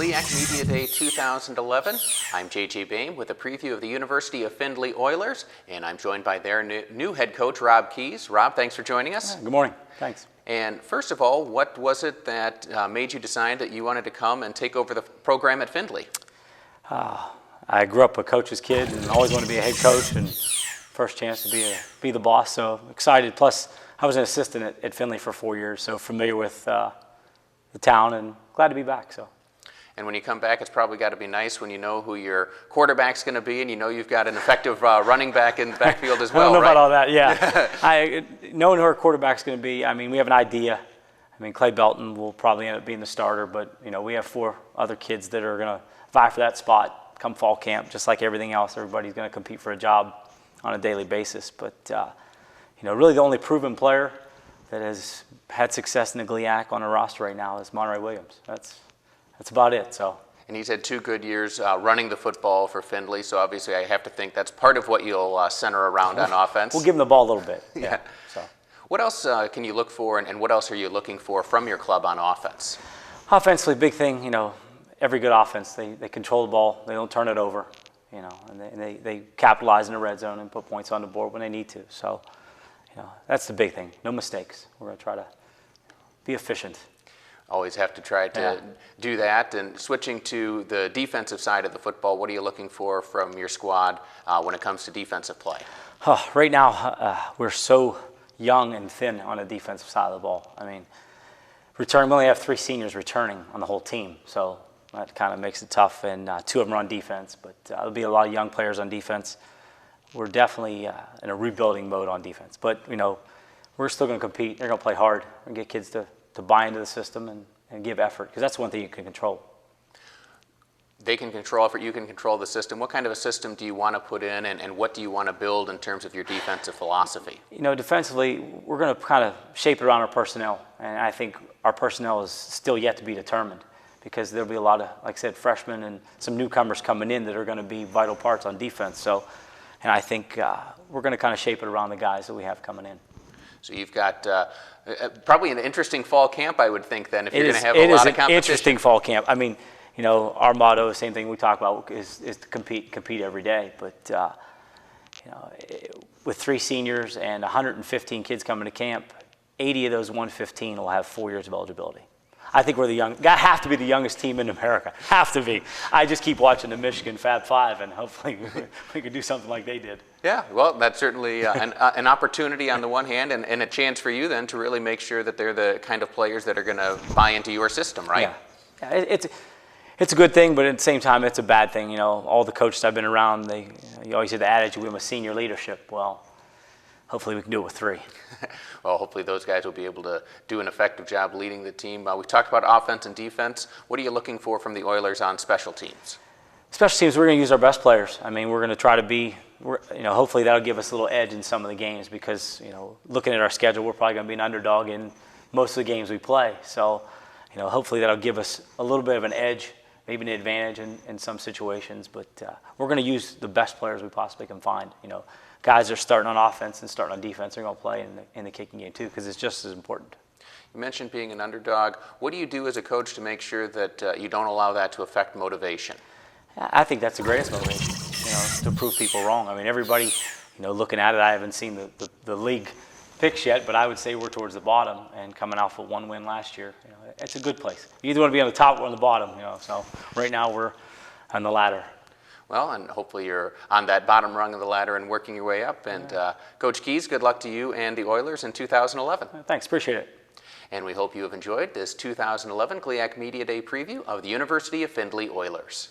GLIAC Media Day 2011. I'm JJ Bain with a preview of the University of Findlay Oilers, and I'm joined by their new head coach, Rob Keys. Rob, thanks for joining us. Good morning. Thanks. And first of all, what was it that made you decide that you wanted to come and take over the program at Findlay? I grew up a coach's kid and always wanted to be a head coach, and first chance to be the boss, so excited. Plus, I was an assistant at Findlay for 4 years, so familiar with the town and glad to be back. And when you come back, it's probably got to be nice when you know who your quarterback's going to be and you know you've got an effective running back in the backfield as well, I don't know right? about all that, yeah. Knowing who our quarterback's going to be, I mean, we have an idea. I mean, Clay Belton will probably end up being the starter, but, you know, we have 4 other kids that are going to vie for that spot come fall camp. Just like everything else, everybody's going to compete for a job on a daily basis. But, you know, really the only proven player that has had success in the GLIAC on a roster right now is Monterey Williams. That's about it. So. And he's had 2 good years running the football for Findlay, so obviously I have to think that's part of what you'll center around on offense. We'll give him the ball a little bit. Yeah. So. What else can you look for, and what else are you looking for from your club on offense? Offensively, big thing, you know, every good offense, they control the ball, they don't turn it over, you know, and they capitalize in the red zone and put points on the board when they need to. So, you know, that's the big thing. No mistakes. We're going to try to be efficient. Always have to try to do that. And switching to the defensive side of the football, what are you looking for from your squad when it comes to defensive play? Right now, we're so young and thin on the defensive side of the ball. I mean, we only have 3 seniors returning on the whole team, so that kind of makes it tough. And 2 of them are on defense, but there'll be a lot of young players on defense. We're definitely in a rebuilding mode on defense, but you know, we're still going to compete. They're going to play hard and get kids to buy into the system and give effort, because that's one thing you can control. They can control effort, you can control the system. What kind of a system do you want to put in, and what do you want to build in terms of your defensive philosophy? You know, defensively, we're going to kind of shape it around our personnel, and I think our personnel is still yet to be determined, because there'll be a lot of, like I said, freshmen and some newcomers coming in that are going to be vital parts on defense. So, and I think we're going to kind of shape it around the guys that we have coming in. So you've got probably an interesting fall camp, I would think, then, if you're going to have a lot of competition. It is an interesting fall camp. I mean, you know, our motto, the same thing we talk about, is to compete every day. But, you know, with 3 seniors and 115 kids coming to camp, 80 of those 115 will have 4 years of eligibility. I think we're have to be the youngest team in America. Have to be. I just keep watching the Michigan Fab Five, and hopefully we could do something like they did. Yeah, well, that's certainly an opportunity on the one hand, and a chance for you then to really make sure that they're the kind of players that are going to buy into your system, right? Yeah. It's a good thing, but at the same time, it's a bad thing. You know, all the coaches I've been around, you always hear the adage, we have a senior leadership. Well, hopefully we can do it with 3. Well, hopefully those guys will be able to do an effective job leading the team. We talked about offense and defense. What are you looking for from the Oilers on special teams? Special teams, we're going to use our best players. I mean, we're going to try to be, you know, hopefully that'll give us a little edge in some of the games, because, you know, looking at our schedule, we're probably going to be an underdog in most of the games we play. So, you know, hopefully that'll give us a little bit of an edge, maybe an advantage in some situations. But we're going to use the best players we possibly can find. You know, guys that are starting on offense and starting on defense are going to play in the kicking game too, because it's just as important. You mentioned being an underdog. What do you do as a coach to make sure that you don't allow that to affect motivation? I think that's the greatest motivation, you know, to prove people wrong. I mean, everybody, you know, looking at it, I haven't seen the league picks yet, but I would say we're towards the bottom, and coming off of 1 win last year, you know, it's a good place. You either want to be on the top or on the bottom, you know, so right now we're on the ladder. Well, and hopefully you're on that bottom rung of the ladder and working your way up. And Coach Keys, good luck to you and the Oilers in 2011. Thanks, appreciate it. And we hope you have enjoyed this 2011 GLIAC Media Day preview of the University of Findlay Oilers.